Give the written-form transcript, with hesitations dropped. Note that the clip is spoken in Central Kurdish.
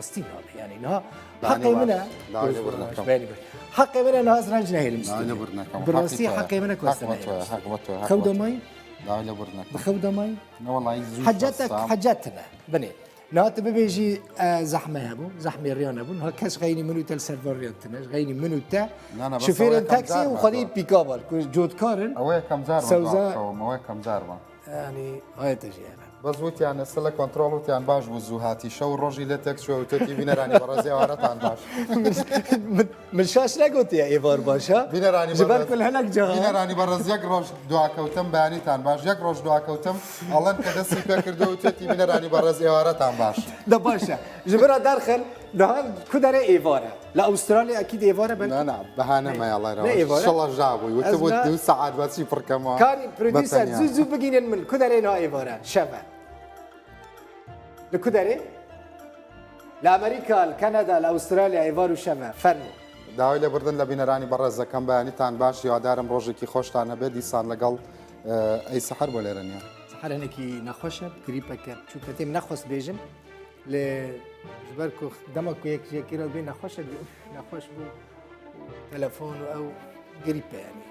فلسطين هذا يعني انها دعني حقي باش. منها دعني برنكم. حقي منها انها زرنج نهي دعني المسلمين برنكم. بالروسية حقي منها كويس خودا ماي دعني برنكم. بخودا ماي والله يزوج حاجاتنا بني نهات بيجي زحمه هبو زحمه ريان هبو ها كاش غيني منو تل سيرفر ريانتنا غيني منو تا شوفير تاكسي وخدي بيكابل جود كارن اوه كم زار اوه كم زار يعني هاي تجي انا بس وقت يعني سلا كنترول وقت يعني باش وزوهاتي شو الرجل اللي تكس شو وتتي بينا راني برازي وعرت عن باش من شاش لا قلت يا ايفار باشا بينا راني جبال كل هناك جا بينا راني برازي يقرج دعاء كوتم باني تان باش يقرج دعاء كوتم الله انكدسي فكر دو وتتي بينا راني برازي وعرت عن باش ده باشا جبرا داخل ده كدري ايفارا لا استراليا اكيد ايفارا بل لا نعم بهانا ما يلا يروح ان شاء الله جابوا وتبو ساعات بس يفرق كمان كان بروديسر زوزو بقين من كدري نو ايفارا شبه لكدري لامريكا لكندا لاستراليا ايفارو شبه فرنو داوي لبردن لبينا راني برز كم باني تان باش يادارم روجي خوش تان بدي صار لقل اي سحر ولا رنيا سحر انكي نخوشه كريبا كاب شو كتيم نخوس بيجم ل جبركو دمك وياك كيرو بين نخوشه نخوش بو تلفون او قريبه يعني